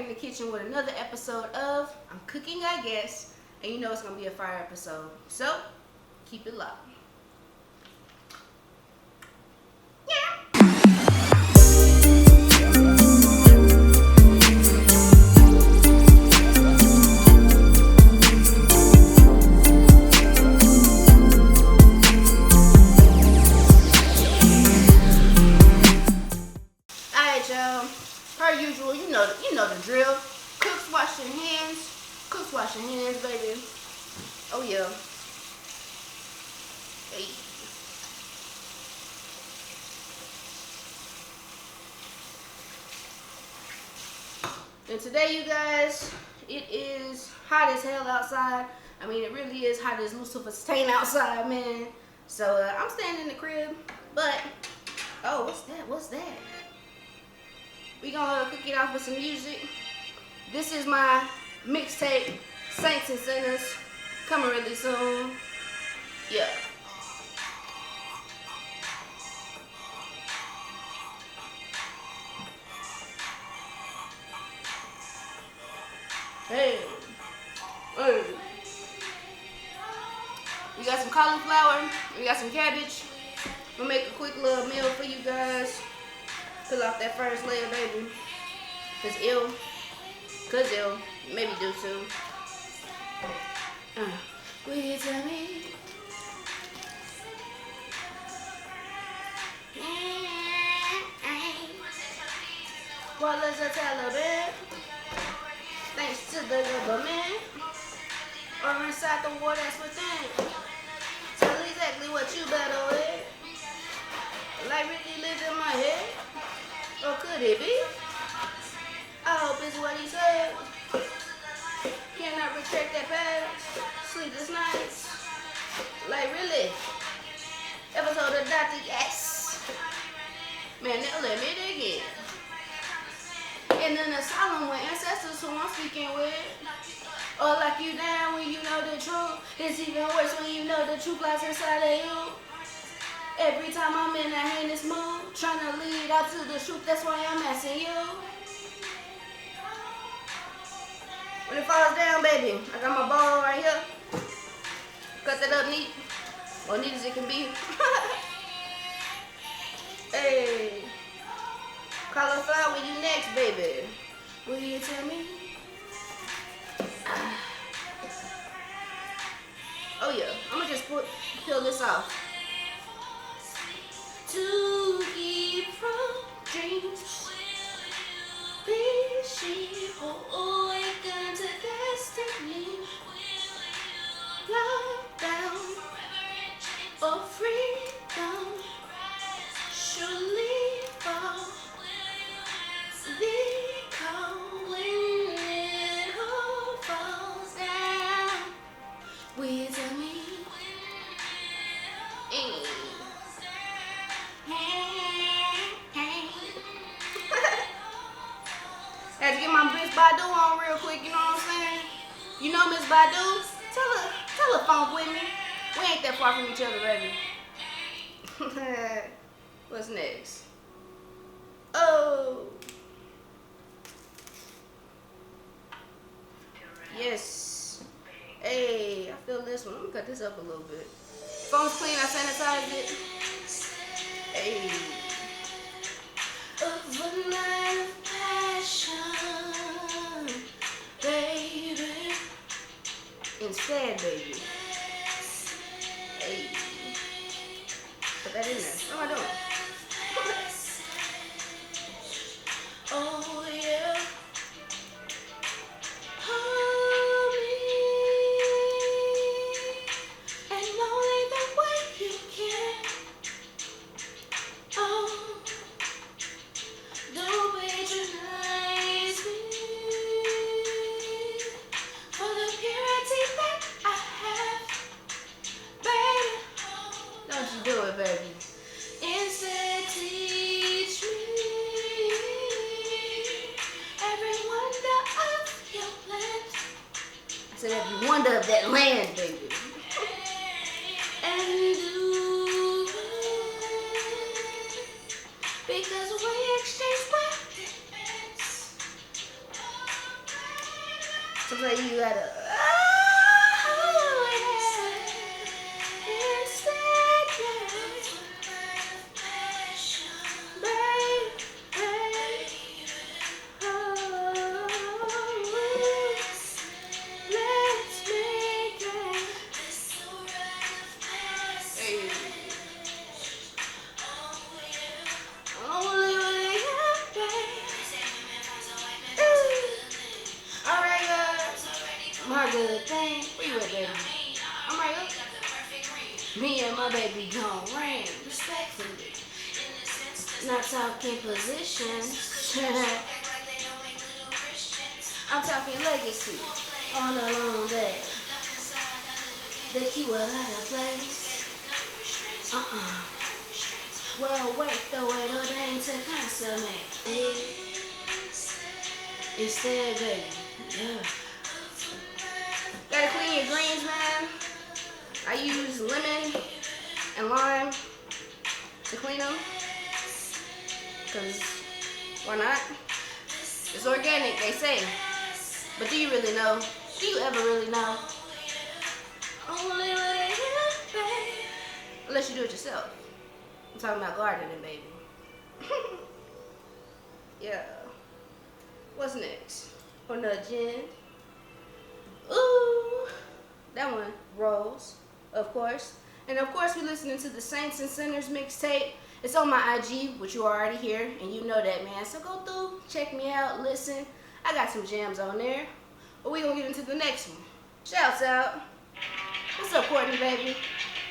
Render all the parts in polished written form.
in the kitchen with another episode of I'm Cooking, I Guess. And you know it's going to be a fire episode. So, keep it locked. Per usual, you know the drill. Cooks wash your hands. Cooks wash your hands, baby. Oh yeah. Hey. And today, you guys, it is hot as hell outside. I mean, it really is hot as Lucifer Stain outside, man. So I'm staying in the crib, but oh, what's that? What's that? We gonna kick it off with some music. This is my mixtape, Saints and Sinners, coming really soon. Yeah. Hey. Hey. We got some cauliflower. We got some cabbage. We'll make a quick little meal for you guys. Peel off that first layer, baby. Cause ill. Maybe do too. Will you tell me? Well, let's tell a bit. Thanks to the government. Or inside the war that's within. Tell exactly what you better with. Like really lives in my head. Or could it be? I hope it's what he said. Cannot retract that past. Sleepless nights. Like really? Episode of Dr. Yes. Man, they'll let me dig in. And in the asylum with ancestors who I'm speaking with. Or like you down when you know the truth. It's even worse when you know the truth lies inside of you. Every time I'm in a heinous mood, trying to lead out to the truth, that's why I'm asking you. When it falls down, baby, I got my ball right here. Cut that up neat. Or neat as it can be. Hey. Cauliflower, where you next, baby? Will you tell me? Oh yeah, I'm gonna just peel this off. To keep from dreams, these sheep will awaken to destiny. Locked down for freedom, surely fall. The call when it all falls down. Will you tell me? Had to get my Miss Badu on real quick, you know what I'm saying? You know Miss Badu? Tell her funk with me. We ain't that far from each other, baby. What's next? Oh. Yes. Hey, I feel this one. I'm gonna cut this up a little bit. Phone's clean, I sanitized it. Hey. Of a night of passion, baby. Instead, baby. Hey. Put that in there. What am I doing? Oh, yeah. Hold me. And only the way you can. Oh. Don't patronize me for the purity that I have, baby. Don't you do it, baby. Instead, teach me every wonder of your land. I said every wonder of that land, baby. And do it because we exchange weapons. Sometimes you gotta. My good thing, where you at, baby? I'm right up. Me and my baby gon' reign respectfully. Not talking positions. I'm talking legacy on a long day. They keep a lot of place. Well, wait, the way the thing to consummate. Instead, baby. Yeah. Gotta clean your greens, man. I use lemon and lime to clean them. Cause why not? It's organic, they say. But do you really know? Do you ever really know? Unless you do it yourself. I'm talking about gardening, baby. Yeah. What's next on the agenda? Ooh, that one, Rose, of course. And of course, we're listening to the Saints and Sinners mixtape. It's on my IG, which you already hear, and you know that, man. So go through, check me out, listen. I got some jams on there. But we gonna get into the next one. Shouts out. What's up, Courtney, baby?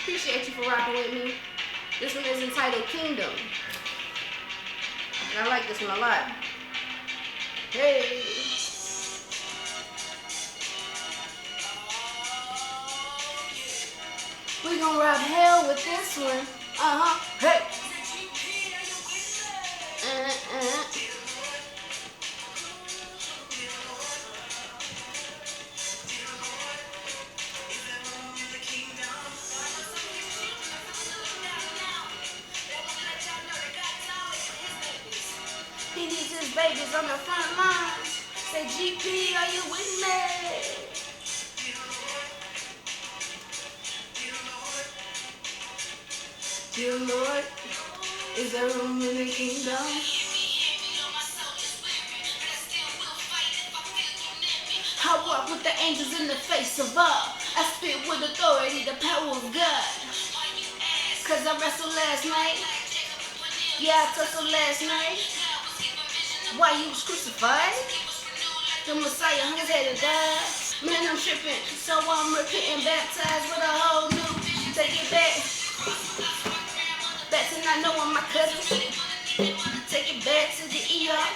Appreciate you for rocking with me. This one is entitled Kingdom. And I like this one a lot. Hey. We gon' rob hell with this one. Hey. He needs his babies on the front lines. Say, GP, are you with me? Dear Lord, is there room in the kingdom? I walk with the angels in the face of all. I spit with authority, the power of God. Cause I wrestled last night. Yeah, I tussled last night. Why you was crucified? The Messiah hung his head and died. Man, I'm tripping, so I'm repenting, baptized with a whole new. Take it back. Back to not knowing my cousins. Take it back to the ER.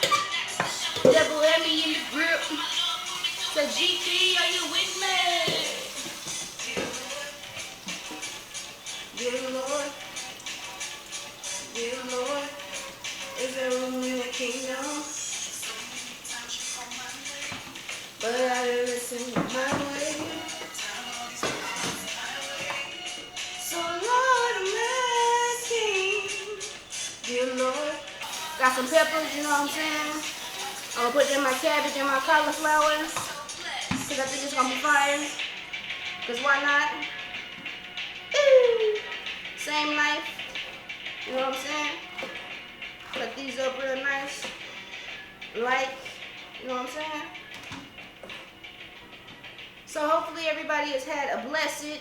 Devil had me in the grip. So GP, are you with me? Dear Lord, is there room in the kingdom? But I didn't listen my way. So Lord, I'm asking, dear Lord. Got some peppers, you know what I'm saying? I'm gonna put in my cabbage and my cauliflower. Cause I think it's gonna be fire. Cause why not? Ooh. Same knife. You know what I'm saying? Cut these up real nice. Like, you know what I'm saying? So hopefully everybody has had a blessed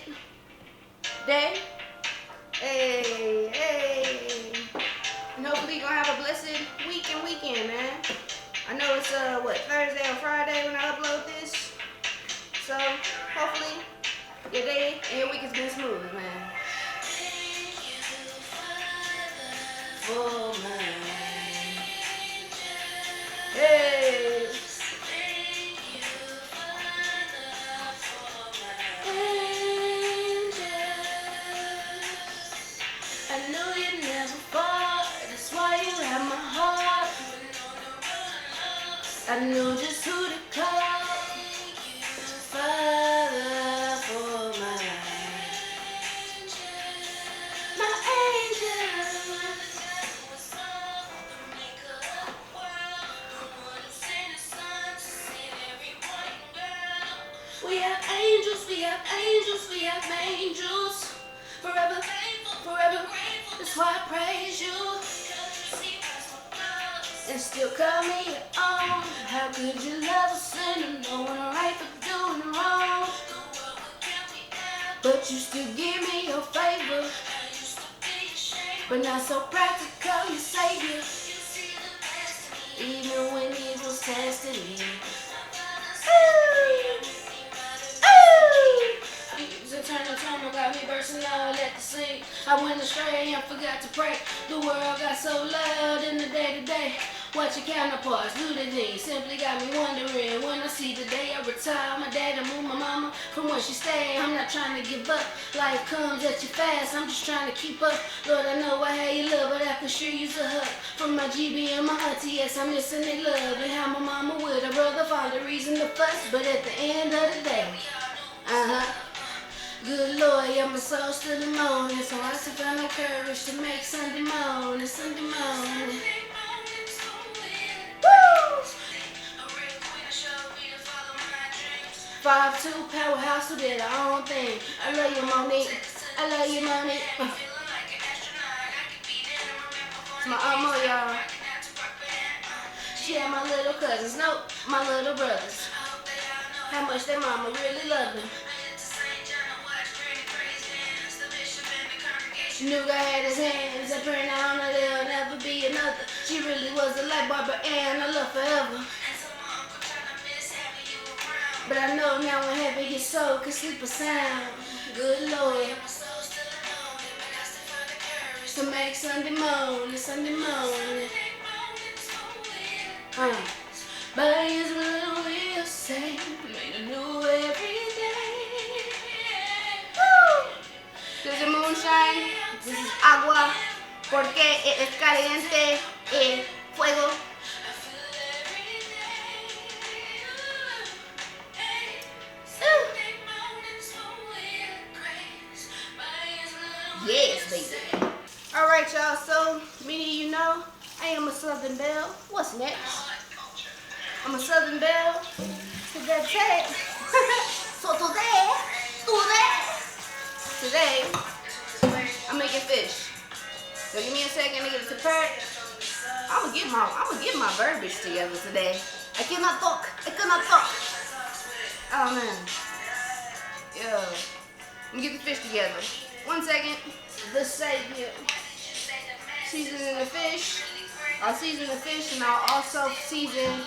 day. Hey. And hopefully you're gonna have a blessed week and weekend, man. I know it's Thursday or Friday when I upload this. So hopefully your day and your week has been smooth, man. Oh man. Hey. I know you never fall, that's why you have my heart. I know just who to call. Father for my angel. forever, forever. That's why I praise you and still call me your own. How could you love a sinner, knowing right for doing wrong? But you still give me your favor, but not so practical, you savior. Even when he was testing me. Ooh, ooh. The turn of time got me bursting out at the sea. I went astray and forgot to pray. The world got so loud in the day-to-day. Watch your counterparts do the thing. Simply got me wondering when I see the day I retire. My dad and move my mama from where she stay. I'm not trying to give up. Life comes at you fast. I'm just trying to keep up. Lord, I know I had you love, but I could sure use a hug from my GB and my auntie. Yes, I'm missing their love and how my mama with her brother found a reason to fuss. But at the end of the day, good Lord, yeah, my soul still moaning. So I still find no courage to make Sunday morning, Sunday morning. Woo! 5'2" powerhouse who did her own thing. I love you, Monique. I love you, Monique. It's my Aunt Mo, y'all. She had my little cousins, nope, my little brothers. How much their mama really loved them. Knew God had his hands and praying on her there'll never be another. She really was a like Barbara Ann, I love forever. But I know now when heaven your soul can sleep a sound. Good Lord. To make Sunday morning, Sunday morning. But his will will say, make a new every day. Woo! This is moonshine. This is agua, porque es caliente el fuego. Yes, baby. All right, y'all. So many of you know I am a Southern Belle. What's next? I'm a Southern Belle. Today, so today, I'm making fish. So give me a second to get it prepared. I'm gonna get my verbiage together today. I cannot talk. Oh man. Yeah. Let me get the fish together. 1 second. The savior. Seasoning the fish. I'll season the fish and I'll also season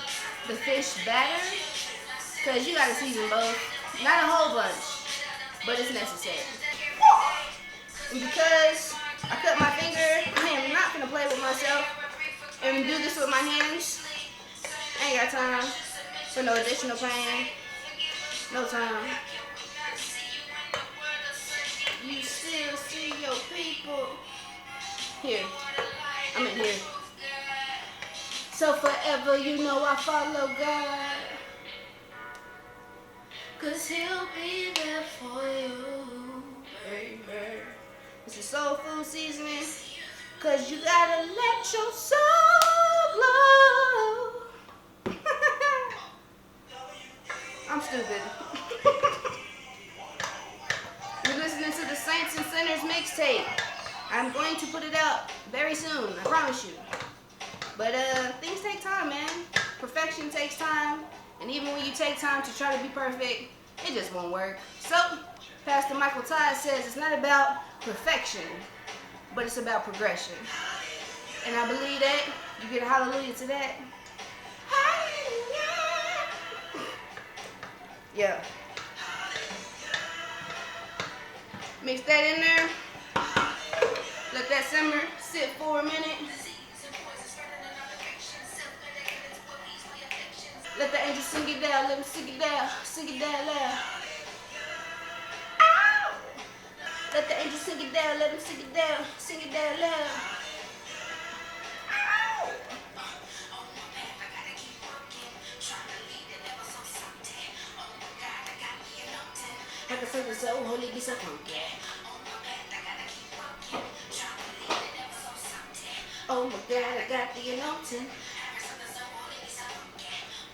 the fish batter. Cause you gotta season both. Not a whole bunch, but it's necessary. And because I cut my finger, I am not gonna play with myself and do this with my hands. I ain't got time for no additional pain. No time. You still see your people. Here. I'm in here. So forever, you know I follow God. Cause he'll be there for you, baby. This is soul food seasoning. Cause you gotta let your soul glow. I'm stupid. You're listening to the Saints and Sinners mixtape. I'm going to put it out very soon, I promise you. But things take time, man. Perfection takes time. And even when you take time to try to be perfect, it just won't work. So, Pastor Michael Todd says it's not about perfection, but it's about progression. And I believe that. You get a hallelujah to that? Hallelujah! Yeah. Mix that in there. Let that simmer, sit for a minute. Let the angels sing it down, let them sing it down loud. Ow! Let the angels sing it down, let them sing it down loud. Ow! I can feel the soul, Holy Ghost, I can't get. Oh my God, I got the anointing.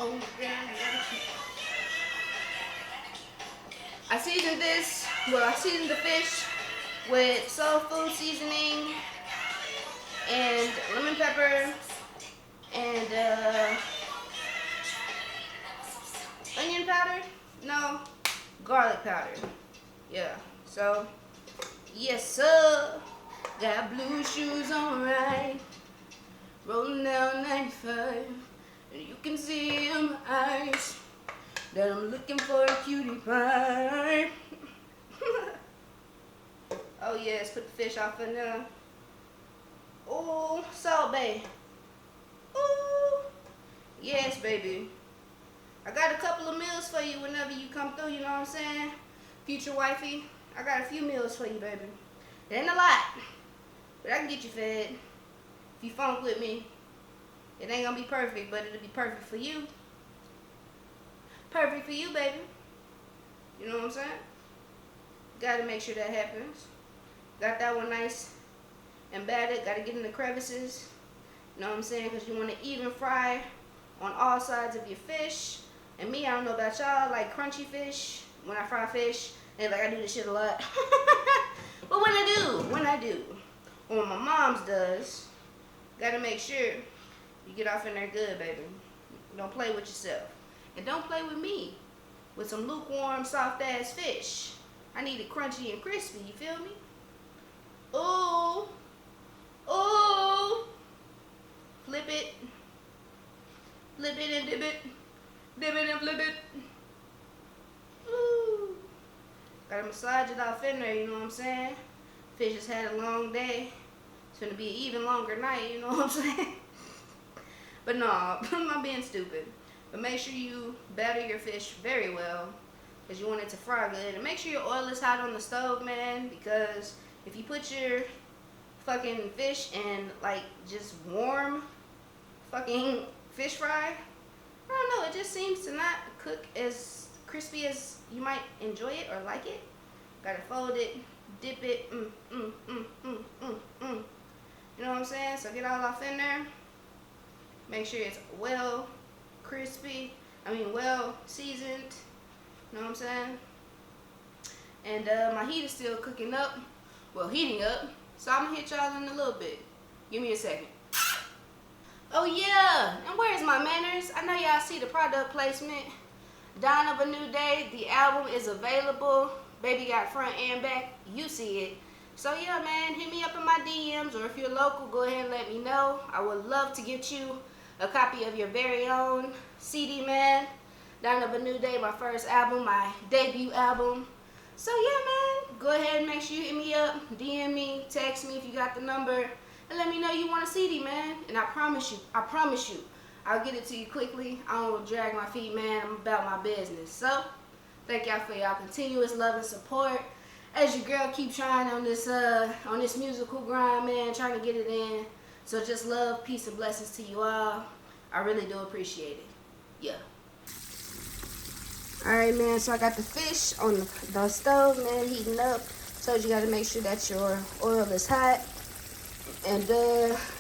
Oh my God. I seasoned this, well I seasoned the fish with soul food seasoning and lemon pepper and onion powder? No, garlic powder. Yeah, so, yes sir. Got blue shoes on right, rolling down 95, and you can see in my eyes that I'm looking for a cutie pie. Oh yes, put the fish off in there. Ooh, Salt Bay. Ooh, yes baby. I got a couple of meals for you whenever you come through, you know what I'm saying? Future wifey, I got a few meals for you, baby. It ain't a lot, but I can get you fed. If you funk with me, it ain't gonna be perfect, but it'll be perfect for you. Perfect for you, baby. You know what I'm saying? Gotta make sure that happens. Got that one nice and battered. Gotta get in the crevices. You know what I'm saying? Because you want to even fry on all sides of your fish. And me, I don't know about y'all, I like crunchy fish when I fry fish. And like I do this shit a lot. But when I do, or when my mom's does, gotta make sure you get off in there good, baby. Don't play with yourself. And don't play with me with some lukewarm, soft ass fish. I need it crunchy and crispy, you feel me? Ooh. Ooh. Flip it. Flip it and dip it. Dip it and flip it. Ooh. Gotta massage it off in there, you know what I'm saying? Fish has had a long day. It's gonna be an even longer night, you know what I'm saying? But no, I'm not being stupid. But make sure you batter your fish very well, because you want it to fry good. And make sure your oil is hot on the stove, man, because if you put your fucking fish in like just warm fucking fish fry, I don't know, it just seems to not cook as crispy as you might enjoy it or like it. Gotta fold it, dip it, You know what I'm saying? So get all off in there. Make sure it's well crispy, well seasoned. You know what I'm saying? And my heat is still cooking up. Well, heating up. So I'm gonna hit y'all in a little bit. Give me a second. Oh yeah, and where's my manners? I know y'all see the product placement. Dawn of a New Day, the album is available. Baby got front and back, you see it. So yeah, man, hit me up in my DMs, or if you're local, go ahead and let me know. I would love to get you a copy of your very own CD, man. Dawn of a New Day, my first album, my debut album. So yeah, man, go ahead and make sure you hit me up, DM me, text me if you got the number, and let me know you want a CD, man. And I promise you, I'll get it to you quickly. I don't drag my feet, man. I'm about my business. So, thank y'all for y'all continuous love and support. As your girl keep trying on this musical grind, man, trying to get it in. So just love, peace, and blessings to you all. I really do appreciate it. Yeah. Alright, man, so I got the fish on the stove, man, heating up. Told you gotta make sure that your oil is hot. And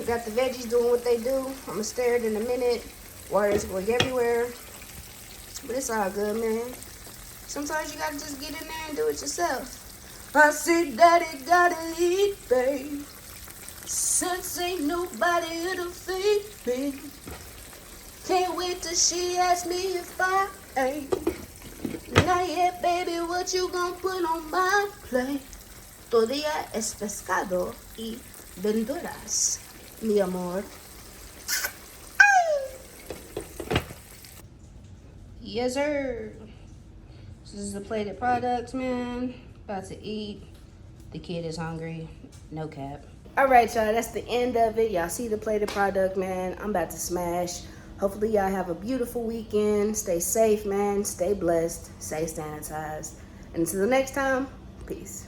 got the veggies doing what they do. I'm gonna stir it in a minute. Water is going everywhere. But it's all good, man. Sometimes you gotta just get in there and do it yourself. I said, Daddy gotta eat, babe. Since ain't nobody to feed me. Can't wait till she asks me if I ain't. Not yet, baby, what you gonna put on my plate? Todavía es pescado y verduras, mi amor. Yes, sir. This is the plated products, man. About to eat. The kid is hungry. No cap. Alright, y'all, that's the end of it. Y'all see the plated product, man. I'm about to smash. Hopefully, y'all have a beautiful weekend. Stay safe, man. Stay blessed. Stay sanitized. And until the next time, peace.